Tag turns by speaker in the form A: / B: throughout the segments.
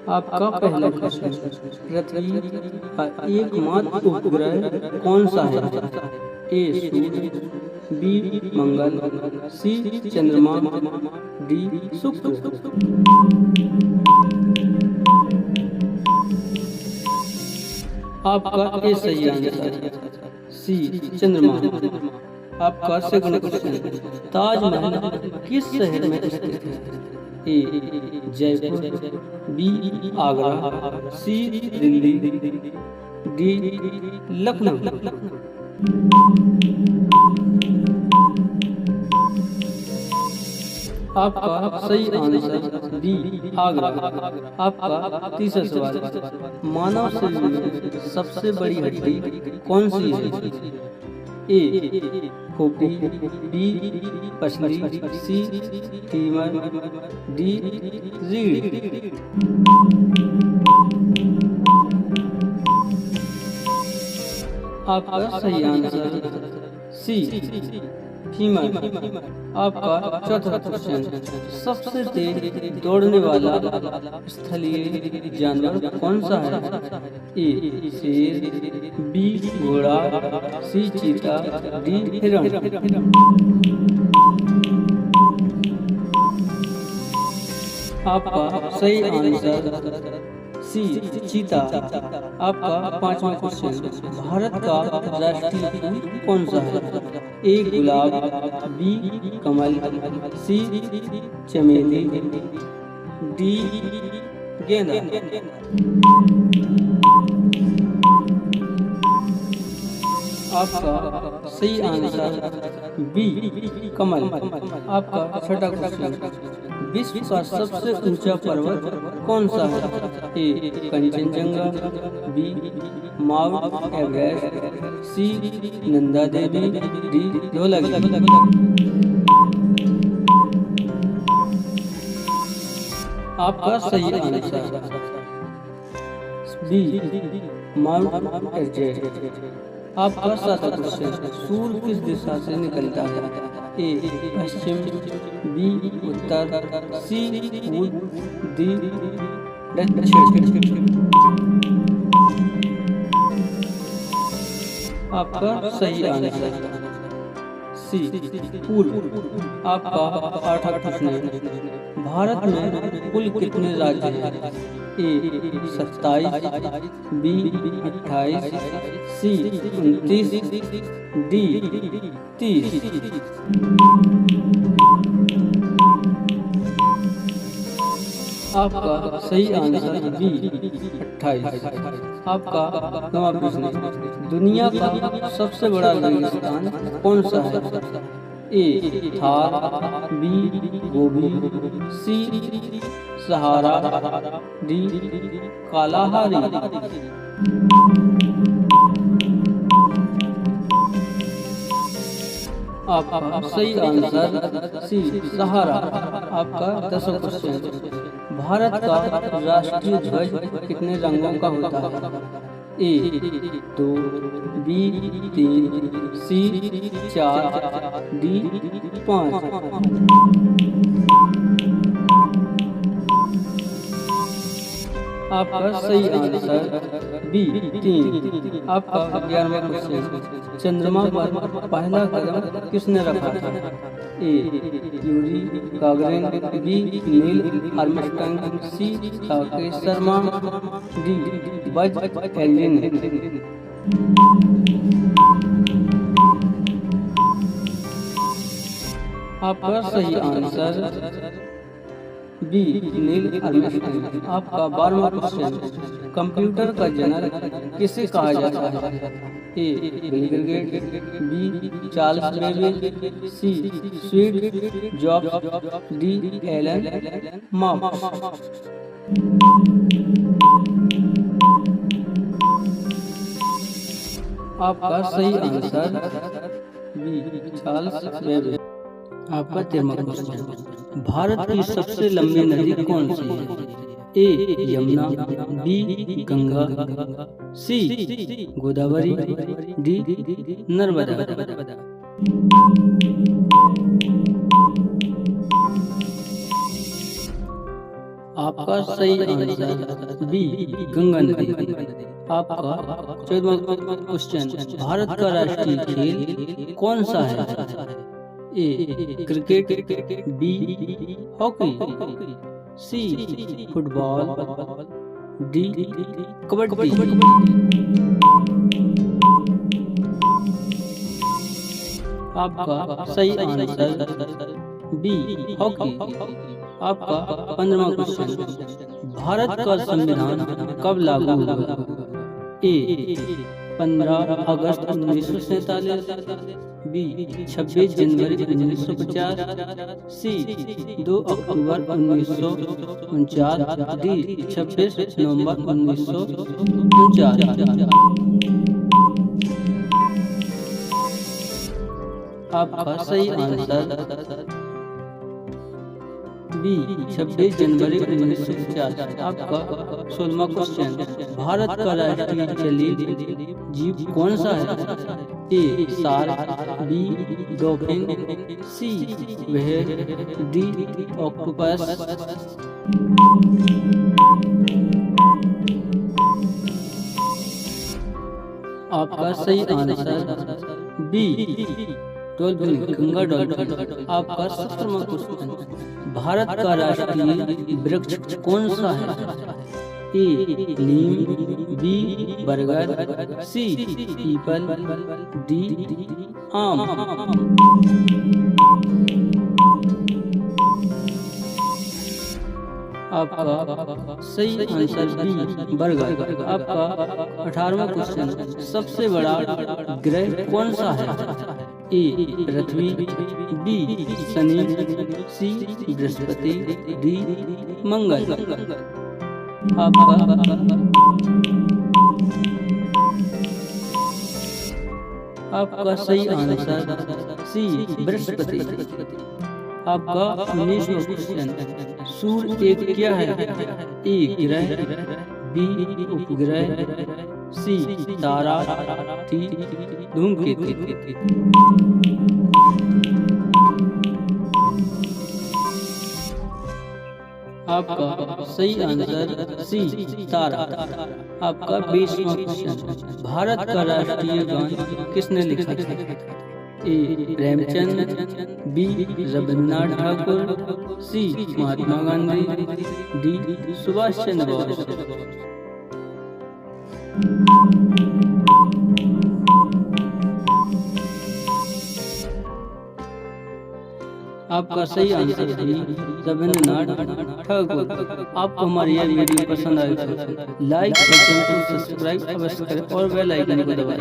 A: आपका पहला प्रश्न, पृथ्वी का एकमात्र उपग्रह कौन सा है? ए सूर्य, बी मंगल, सी चंद्रमा, डी शुक्र। आपका ए सही आंसर, सी चंद्रमा। आपका सेकंड क्वेश्चन, ताजमहल किस शहर में स्थित है? ए जयपुर, बी आगरा, सी दिल्ली, डी लखनऊ। आपका सही आंसर बी आगरा। आपका तीसरा सवाल, मानव शरीर में सबसे बड़ी हड्डी कौन सी है? ए खोपड़ी, बी पसली, सी फीमर, डी रीढ़। आपका सही आंसर सी फीमर। आपका चौथा क्वेश्चन, सबसे तेज दौड़ने वाला स्थलीय जानवर कौन सा है? ए शेर, बी घोड़ा, सी चीता, डी हिरण। आपका सही आंसर सी चीता। आपका पांचवा क्वेश्चन, भारत का राष्ट्रीय फूल कौन सा है? ए गुलाब, बी कमल, सी चमेली, डी गेंदा। आपका सही आंसर बी कमल। आपका छठा क्वेश्चन, विश्व का सबसे ऊंचा पर्वत कौन सा है? ए कंचनजंगा, बी माउंट एवरेस्ट, सी नंदा देवी, डी धौलागिरी। आपका सही आंसर बी माउंट एवरेस्ट। आपका सातवां क्वेश्चन, सूर्य किस दिशा से निकलता है? ए पश्चिम, बी उत्तर, सी पूर्व, डी दक्षिण। आपका सही आंसर सी पूर्व। आपका आठवां प्रश्न, भारत में कुल कितने राज्य हैं? ए 27, बी 28, सी 29, डी 30। आपका सही आंसर बी 28। आपका नौवां प्रश्न, दुनिया का सबसे बड़ा रेगिस्तान कौन सा है? ए थार, बी गोबी, सी सहारा, डी कालाहारी। आपका सही आंसर सी सहारा। आपका 10वां क्वेश्चन, भारत का राष्ट्रीय ध्वज कितने रंगों का होता है? ए 2, बी 3, सी 4, डी 5। आपका सही आंसर बी 3। आपका 11वां क्वेश्चन, चंद्रमा पर पहला कदम किसने रखा था? A Yuri Gagarin, B Neil Armstrong, C Rakesh Sharma, D Buzz Aldrin. आपका सही आंसर बी नील आर्मस्ट्रांग। आपका 12वां क्वेश्चन, कंप्यूटर का जनक किसे कहा जाता है? A Bill Gates, B Charles Babbage, C Steve Jobs, D Alan Marks. आपका सही आंसर बी चार्ल्स बेबेज। आपका 13वां क्वेश्चन, भारत की सबसे लंबी नदी कौन सी है? ए यमुना, बी गंगा, सी गोदावरी, डी नर्मदा। आपका सही आंसर बी गंगा नदी। आपका 14वां क्वेश्चन, भारत का राष्ट्रीय खेल कौन सा है? A cricket, B hockey, C football, D kabaddi. आपका सही आंसर बी हॉकी। आपका 15वां क्वेश्चन, भारत का संविधान कब लागू हुआ? ए 15 अगस्त 1947, बी 26 जनवरी 1950, सी 2 अक्टूबर 1949, डी 26 नवंबर 1949। आपका सही आंसर बी 26 जनवरी 1950। आपका 16वां क्वेश्चन, भारत का राष्ट्रीय जलीय जीव कौन सा है? A shark, B dolphin, C whale, D octopus. आपका सही answer B dolphin, Ganga dolphin. आपका 17वां क्वेश्चन, भारत का राष्ट्रीय वृक्ष कौन सा है? ए नीम, बी बरगद, सी पीपल, डी आम। आपका सही आंसर बी बरगद। आपका 18वां क्वेश्चन, सबसे बड़ा ग्रह कौन सा है? ए पृथ्वी, बी शनि, सी बृहस्पति, डी मंगल। आपका सही आंसर सी बृहस्पति। आपका 19वां क्वेश्चन, सूर्य एक क्या है? ए ग्रह, बी उपग्रह, सी तारा, डी धूमकेतु। आपका सही आंसर सी तारा। आपका 20वां क्वेश्चन, भारत का राष्ट्रीय गान किसने लिखा था? ए प्रेमचंद, बी रविन्द्रनाथ ठाकुर, सी महात्मा गांधी, डी सुभाष चंद्र बोस। आपका सही आंसर है रविन्द्रनाथ ठाकुर। आपको हमारी यह वीडियो पसंद आए तो लाइक और चैनल को सब्सक्राइब अवश्य करें और बेल आइकन को दबाएं।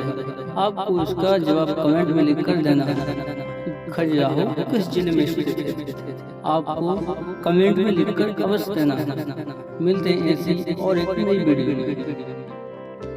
A: आपको इसका जवाब कमेंट में लिखकर देना है। खजुराहो किस जिले में स्थित है? आपको कमेंट में लिखकर अवश्य देना है। मिलते हैं ऐसी और एक नई वीडियो में।